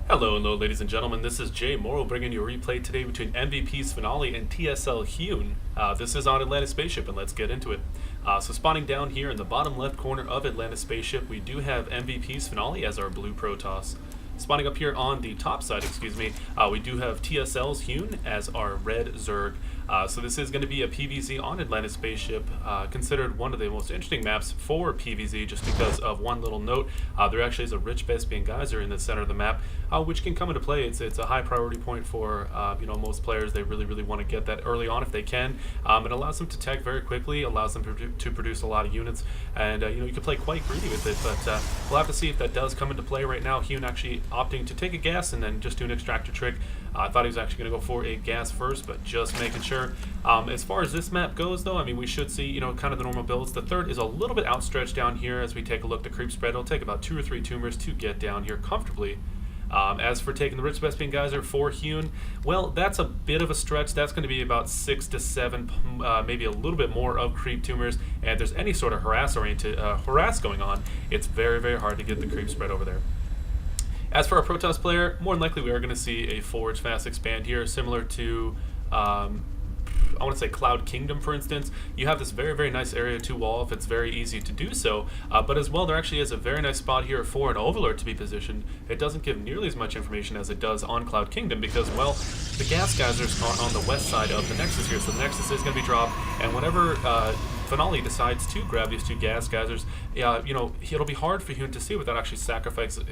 Hello, ladies and gentlemen. This is Jmorrow bringing you a replay today between MVP's Finale and TSL.HyuN. This is on Atlantis Spaceship, and let's get into it. So spawning down here in the bottom left corner of Atlantis Spaceship, we do have MVP's Finale as our blue Protoss. Spawning up here on the top side, we do have TSL.HyuN as our red Zerg. So this is going to be a PvZ on Atlantis Spaceship, considered one of the most interesting maps for PvZ just because of one little note. There actually is a rich Vespian geyser in the center of the map, which can come into play. It's a high priority point for most players. They really want to get that early on if they can. It allows them to tech very quickly, allows them to produce a lot of units, and you can play quite greedy with it. But we'll have to see if that does come into play. Right now, HyuN actually opting to take a gas and then just do an extractor trick. I thought he was actually going to go for a gas first, but just making sure. As far as this map goes, though, I mean, we should see, kind of the normal builds. The third is a little bit outstretched down here as we take a look. The creep spread, it'll take about 2 or 3 tumors to get down here comfortably. As for taking the rich Vespian geyser for HyuN, well, that's a bit of a stretch. That's going to be about 6 to 7, maybe a little bit more of creep tumors. And if there's any sort of harass going on, it's very hard to get the creep spread over there. As for our Protoss player, more than likely we are going to see a forge fast expand here, similar to I want to say Cloud Kingdom, for instance. You have this very nice area to wall if it's very easy to do so, but as well there actually is a very nice spot here for an overlord to be positioned. It doesn't give nearly as much information as it does on Cloud Kingdom because, well, the gas geysers are on the west side of the Nexus here, so the Nexus is going to be dropped, and whenever Finale decides to grab these 2 gas geysers, it'll be hard for HyuN to see without actually sacrificing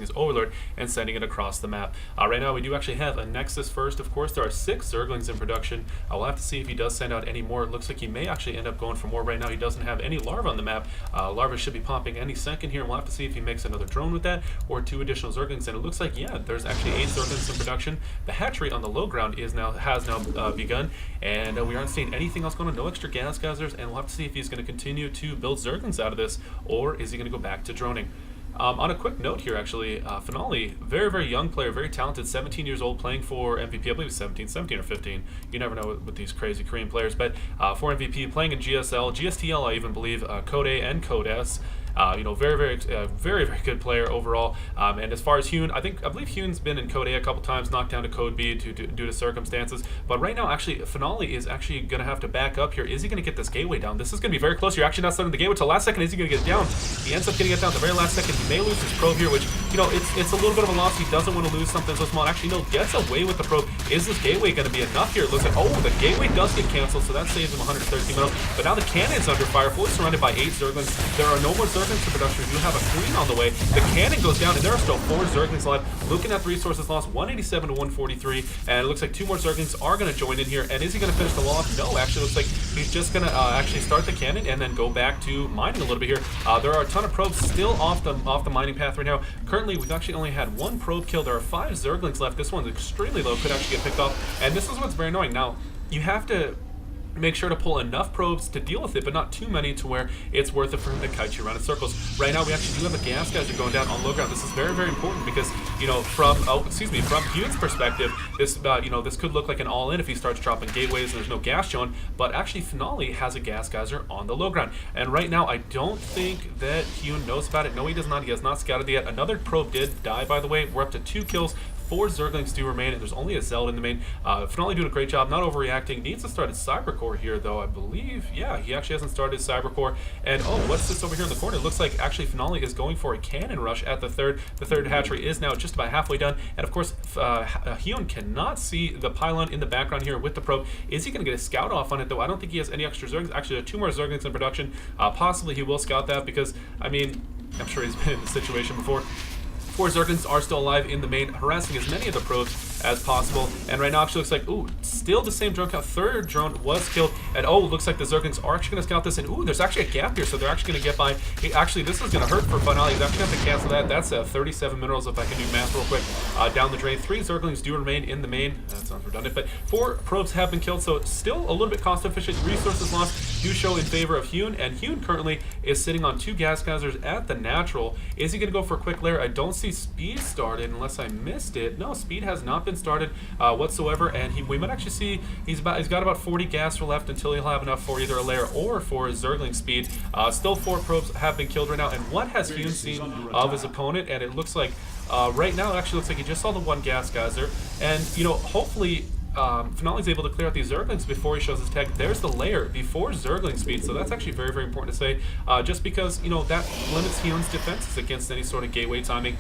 his overlord and sending it across the map. Right now we do actually have a Nexus first. Of course, there are 6 Zerglings in production. We'll have to see if he does send out any more. It looks like he may actually end up going for more. Right now he doesn't have any larvae on the map. Larvae should be popping any second here, and we'll have to see if he makes another drone with that or 2 additional Zerglings. And it looks like, yeah, there's actually 8 Zerglings in production. The hatchery on the low ground has now begun, and we aren't seeing anything else going on. No extra gas geysers, and we'll have to see if he's going to continue to build Zerglings out of this, or is he going to go back to droning. On a quick note here, actually, Finale, very young player, very talented, 17 years old, playing for MVP. I believe he's 17 or 15. You never know with these crazy Korean players, but for MVP, playing in GSL, GSTL, I even believe, Code A and Code S. Very good player overall. And as far as HyuN, I believe HyuN's been in Code A a couple times, knocked down to Code B due to circumstances. But right now, actually, Finale is actually going to have to back up here. Is he going to get this gateway down? This is going to be very close. You're actually not starting the gateway till last second. Is he going to get it down? He ends up getting it down at the very last second. He may lose his probe here, which, it's a little bit of a loss. He doesn't want to lose something so small. Actually, no, gets away with the probe. Is this gateway going to be enough here? It looks like, oh, the gateway does get canceled, so that saves him 113 minerals. But now the cannon's under fire, fully surrounded by 8 Zerglings. There are no more Zerglings to production. You have a queen on the way. The cannon goes down, and there are still 4 Zerglings left. Looking at the resources lost, 187 to 143, and it looks like 2 more Zerglings are going to join in here. And is he going to finish the wall off? No, actually, looks like he's just going to actually start the cannon and then go back to mining a little bit here. There are a ton of probes still off the mining path right now. Currently, we've actually only had 1 probe kill. There are 5 Zerglings left. This one's extremely low, could actually get picked off, and this is what's very annoying. Now, you have to make sure to pull enough probes to deal with it, but not too many to where it's worth it for him to kite you around in circles. Right now, we actually do have a gas geyser going down on low ground. This is very important because, from HyuN's perspective, this this could look like an all-in if he starts dropping gateways and there's no gas shown, but actually Finale has a gas geyser on the low ground. And right now, I don't think that HyuN knows about it. No, he does not. He has not scouted it yet. Another probe did die, by the way. We're up to 2 kills. 4 Zerglings do remain, and there's only a Zeld in the main. Finale doing a great job, not overreacting. Needs to start his Cybercore here, though, I believe. Yeah, he actually hasn't started his Cybercore. And, oh, what's this over here in the corner? It looks like, actually, Finale is going for a cannon rush at the third. The third hatchery is now just about halfway done. And, of course, HyuN cannot see the pylon in the background here with the probe. Is he going to get a scout off on it, though? I don't think he has any extra Zerglings. Actually, there are 2 more Zerglings in production. Possibly he will scout that because, I mean, I'm sure he's been in this situation before. 4 Zerglings are still alive in the main, harassing as many of the probes as possible. And right now, actually looks like, ooh, still the same drone count. 3rd drone was killed. And oh, looks like the Zerglings are actually going to scout this. And ooh, there's actually a gap here, so they're actually going to get by. Actually, this is going to hurt for Finale. He's actually going to have to cancel that. That's 37 minerals if I can do math real quick. Down the drain. 3 Zerglings do remain in the main. That sounds redundant, but 4 probes have been killed, so still a little bit cost efficient. Resources lost do show in favor of HyuN, and HyuN currently is sitting on 2 gas geysers at the natural. Is he going to go for a quick lair? I don't see speed started unless I missed it. No, speed has not been started whatsoever, and we might actually see he's got about 40 gas left until he'll have enough for either a lair or for his Zergling speed. Still 4 probes have been killed right now, and what has HyuN seen of his opponent? And it looks like Right now, it actually looks like he just saw the one gas geyser, and you know, hopefully Finale's able to clear out these Zerglings before he shows his tech. There's the layer before Zergling speed, so that's actually very, very important to say, just because, you know, that limits HyuN's defenses against any sort of gateway timing,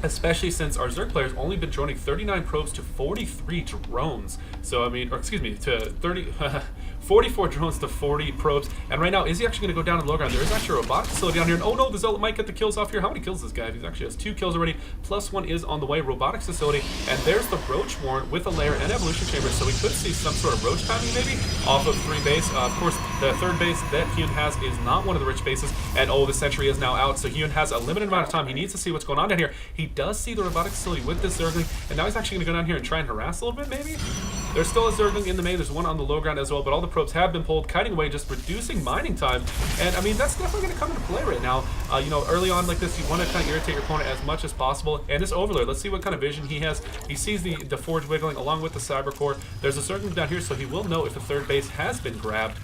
especially since our Zerg player's only been droning 39 probes to 43 drones. So, I mean, or excuse me, to 44 drones to 40 probes. And right now, is he actually going to go down to the low ground? There is actually a robotic facility down here. And oh no, the Zealot might get the kills off here. How many kills does this guy have? He actually has 2 kills already. Plus 1 is on the way. Robotics facility. And there's the Roach Warren with a layer and evolution chamber. So we could see some sort of Roach timing maybe off of 3 base. Of course, the 3rd base that HyuN has is not one of the rich bases. And oh, the sentry is now out. So HyuN has a limited amount of time. He needs to see what's going on down here. He does see the robotic facility with this Zergling. And now he's actually going to go down here and try and harass a little bit maybe. There's still a Zergling in the main. There's one on the low ground as well, but all the probes have been pulled, kiting away, just reducing mining time. And I mean, that's definitely going to come into play right now. You know, early on like this, you want to kind of irritate your opponent as much as possible. And this Overlord, let's see what kind of vision he has. He sees the Forge wiggling along with the Cyber Core. There's a Zergling down here, so he will know if the 3rd base has been grabbed.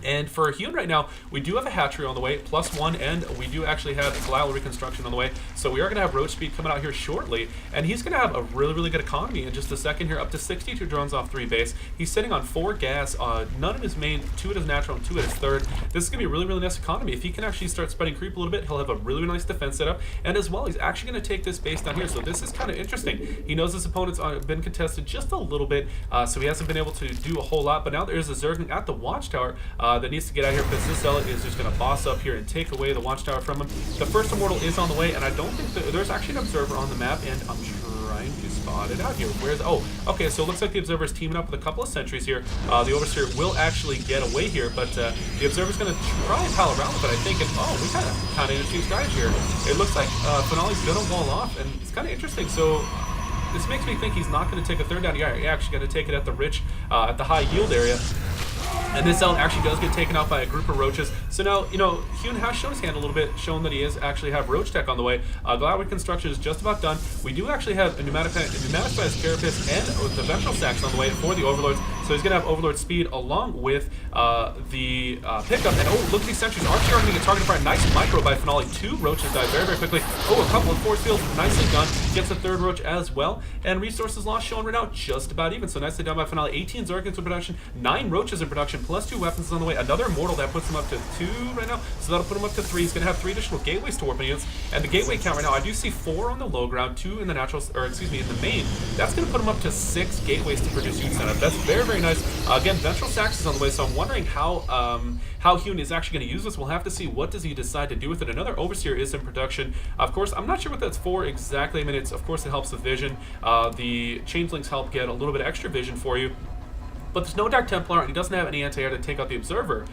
And for HyuN right now, we do have a hatchery on the way, +1, and we do actually have Glial reconstruction on the way. So we are going to have Roach speed coming out here shortly, and he's going to have a really, really good economy in just a second here, up to 62 drones off 3 base. He's sitting on 4 gas, none in his main, 2 at his natural, and 2 at his 3rd. This is going to be a really, really nice economy. If he can actually start spreading creep a little bit, he'll have a really, really nice defense setup. And as well, he's actually going to take this base down here. So this is kind of interesting. He knows his opponent's been contested just a little bit, so he hasn't been able to do a whole lot. But now there is a Zergling at the Watchtower that needs to get out here, because this Zealot is just going to boss up here and take away the Watchtower from him. The first Immortal is on the way, and I don't think there's actually an Observer on the map, and I'm trying to spot it out here. Where's, oh, okay, so it looks like the Observer is teaming up with a couple of sentries here. The Overseer will actually get away here, but the Observer's going to try and pal around with it, I think, and oh, we kind of introduced guys here. It looks like Finale's going to wall off, and it's kind of interesting. So this makes me think he's not going to take a 3rd down. Yeah, he's actually going to take it at the rich, at the high yield area. And this Zealot actually does get taken out by a group of roaches. So now, you know, HyuN has shown his hand a little bit, showing that he is actually have roach tech on the way. Glial reconstruction is just about done. We do actually have a pneumaticized carapace and the ventral sacks on the way for the Overlords. So he's going to have Overlord speed along with the pickup. And oh, look at these sentries. Archie are going to get targeted by a nice micro by Finale. 2 roaches die very, very quickly. Oh, a couple of force fields, nicely done. Gets a 3rd roach as well. And resources lost shown right now just about even. So nicely done by Finale. 18 Zerglings in production, 9 roaches in production, plus 2 weapons on the way. Another Immortal that puts him up to 2 right now. So that'll put him up to 3. He's going to have 3 additional gateways to warping units. And the gateway count right now, I do see 4 on the low ground, 2 in the natural, or excuse me, in the main. That's going to put him up to 6 gateways to produce unit setup. That's very, very nice. Again, ventral sacks is on the way, so I'm wondering how HyuN is actually going to use this. We'll have to see what does he decide to do with it. Another Overseer is in production. Of course, I'm not sure what that's for exactly. I mean, it's, of course, it helps with vision. The Changelings help get a little bit of extra vision for you. But there's no Dark Templar, and he doesn't have any anti-air to take out the Observer.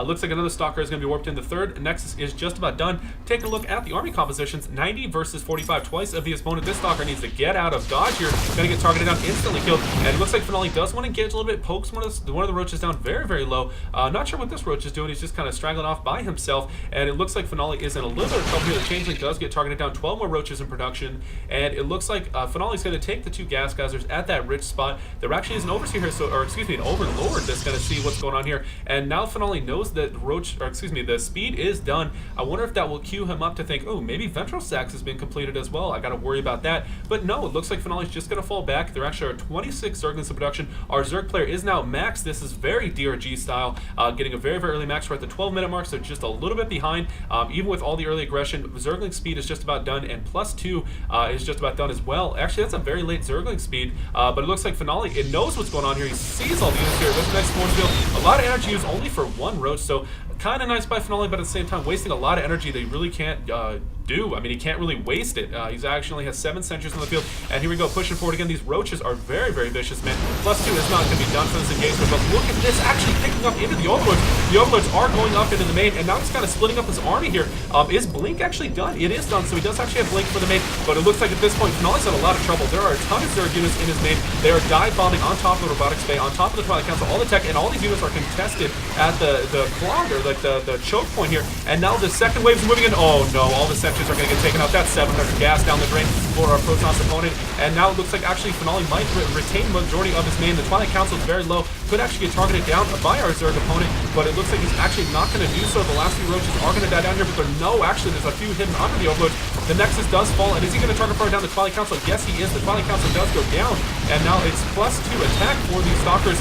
Looks like another Stalker is going to be warped in. The 3rd Nexus is just about done. Taking a look at the army compositions, 90 versus 45, twice of the opponent. This Stalker needs to get out of dodge here. Going to get targeted down, instantly killed. And it looks like Finale does want to engage a little bit, pokes one of the roaches down very, very low. Not sure what this roach is doing. He's just kind of straggling off by himself. And it looks like Finale is in a little bit of trouble here. The Changeling does get targeted down, 12 more roaches in production. And it looks like Finale's going to take the 2 gas geysers at that rich spot. There actually is an Overseer here, so, or excuse me, an Overlord that's going to see what's going on here. And now Finale knows that the speed is done. I wonder if that will cue him up to think, oh, maybe Ventral Sacks has been completed as well. I got to worry about that. But no, it looks like Finale's just going to fall back. There actually are 26 Zerglings in production. Our Zerg player is now maxed. This is very DRG style, getting a very, very early max. We're at the 12-minute mark, so just a little bit behind. Even with all the early aggression, Zergling speed is just about done, and +2 is just about done as well. Actually, that's a very late Zergling speed, but it looks like Finale, it knows what's going on here. He sees all the units here. With a nice force field, a lot of energy used only for 1 roach, so kind of nice by Finale, but at the same time wasting a lot of energy that he really can't do. I mean, he can't really waste it. He's actually only has 7 sentries on the field, and here we go, pushing forward again. These roaches are very, very vicious, man. +2 is not going to be done for this engagement, but look at this, actually picking up into the Overlords. The Overlords are going up into the main, and now he's kind of splitting up his army here. Is Blink actually done? It is done, so he does actually have Blink for the main, but it looks like at this point, Finale's in a lot of trouble. There are a ton of Zerg units in his main. They are dive bombing on top of the Robotics Bay, on top of the Twilight Council, all the tech, and all these units are contested at the clog, or like the choke point here. And now the second wave is moving in. Oh no, all the sentries are going to get taken out. That's 700 gas down the drain for our Protoss opponent. And now it looks like actually Finale might retain the majority of his main. The Twilight Council is very low. Could actually get targeted down by our Zerg opponent, but it looks like he's actually not going to do so. The last few roaches are going to die down here, but actually there's a few hidden under the overload. The Nexus does fall, and is he going to target far down the Twilight Council? Yes, he is. The Twilight Council does go down, and now it's +2 attack for these Stalkers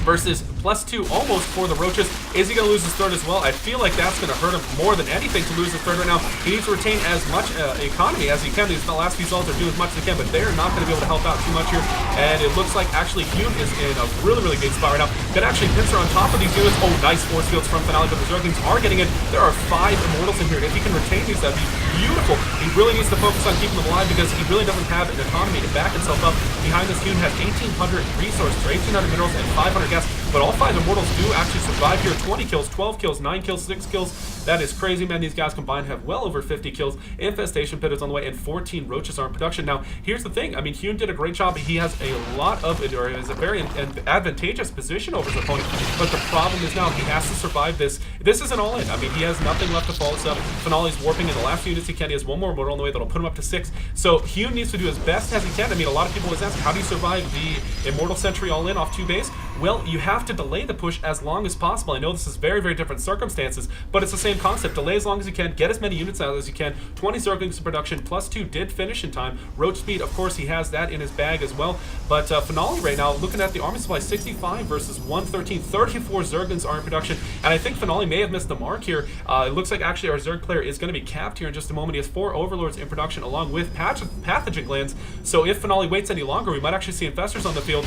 versus +2 almost for the roaches. Is he going to lose his third as well? I feel like that's going to hurt him more than anything to lose his third right now. He needs to retain as much economy as he can. These last few cells are doing as much as they can, but they're not going to be able to help out too much here. And it looks like actually HyuN is in a really, really good spot right now. Can actually pincer on top of these units. Oh, nice force fields from Finale, but the Zerglings are getting in. There are 5 Immortals in here. If he can retain these, that'd be beautiful. He really needs to focus on keeping them alive because he really doesn't have an economy to back himself up. Behind this, HyuN has 1,800 resources, or 1,800 minerals, and 500 gas. But all 5 Immortals do actually survive here. 20 kills, 12 kills, 9 kills, 6 kills. That is crazy, man. These guys combined have well over 50 kills. Infestation Pit is on the way, and 14 roaches are in production. Now, here's the thing. I mean, HyuN did a great job. He has a lot of, or is a very advantageous position over his opponent. But the problem is now he has to survive this. This isn't all in. I mean, he has nothing left to follow this up. Finale's warping in the last few units he can. He has one more Immortal on the way that'll put him up to 6. So HyuN needs to do as best as he can. I mean, a lot of people always ask, how do you survive the Immortal Sentry all in off 2 base? Well, you have to delay the push as long as possible. I know this is very, very different circumstances, but it's the same concept. Delay as long as you can, get as many units out as you can. 20 Zerglings in production, +2 did finish in time. Roach speed, of course, he has that in his bag as well. But Finale right now, looking at the army supply, 65 versus 113. 34 Zerglings are in production, and I think Finale may have missed the mark here. It looks like actually our Zerg player is going to be capped here in just a moment. He has 4 Overlords in production along with Pathogen Glands. So if Finale waits any longer, we might actually see Infestors on the field.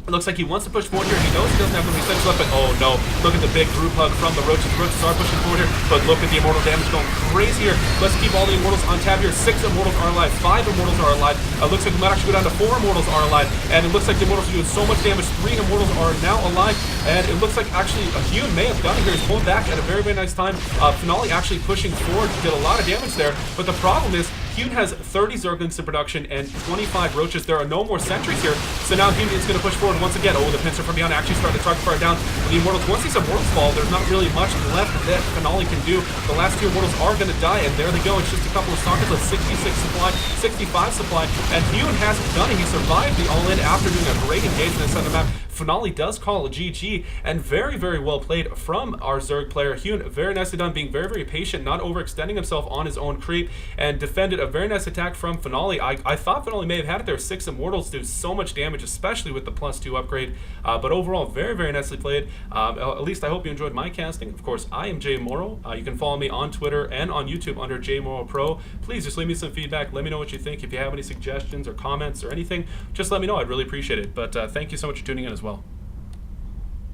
It looks like he wants to push forward here. He knows he doesn't have the resets left, but oh no. Look at the big group hug from the Roaches. The Roaches are pushing forward here, but look at the Immortal damage going crazy here. Let's keep all the Immortals on tab here. 6 Immortals are alive. 5 Immortals are alive. It looks like we might actually go down to 4 Immortals are alive. And it looks like the Immortals are doing so much damage. 3 Immortals are now alive. And it looks like actually HyuN may have done it here. He's pulling back at a very, very nice time. Finale actually pushing forward. Did a lot of damage there. But the problem is, HyuN has 30 Zerglings in production and 25 Roaches. There are no more sentries here. So now HyuN is going to push forward once again. Oh, the pincer from beyond actually starting to target far down. The Immortals, once these Immortals fall, there's not really much left that Finale can do. The last 2 Immortals are going to die, and there they go. It's just a couple of Stalkers with 66 supply, 65 supply. And HyuN hasn't done it. He survived the all-in after doing a great engagement in the center map. Finale does call a GG, and very, very well played from our Zerg player. HyuN, very nicely done, being very, very patient, not overextending himself on his own creep, and defended a very nice attack from Finale. I thought Finale may have had it there. 6 Immortals do so much damage, especially with the +2 upgrade, but overall, very, very nicely played. At least I hope you enjoyed my casting. Of course, I am Jmorrow. You can follow me on Twitter and on YouTube under Jmorrow Pro. Please just leave me some feedback. Let me know what you think. If you have any suggestions or comments or anything, just let me know. I'd really appreciate it. But thank you so much for tuning in as well.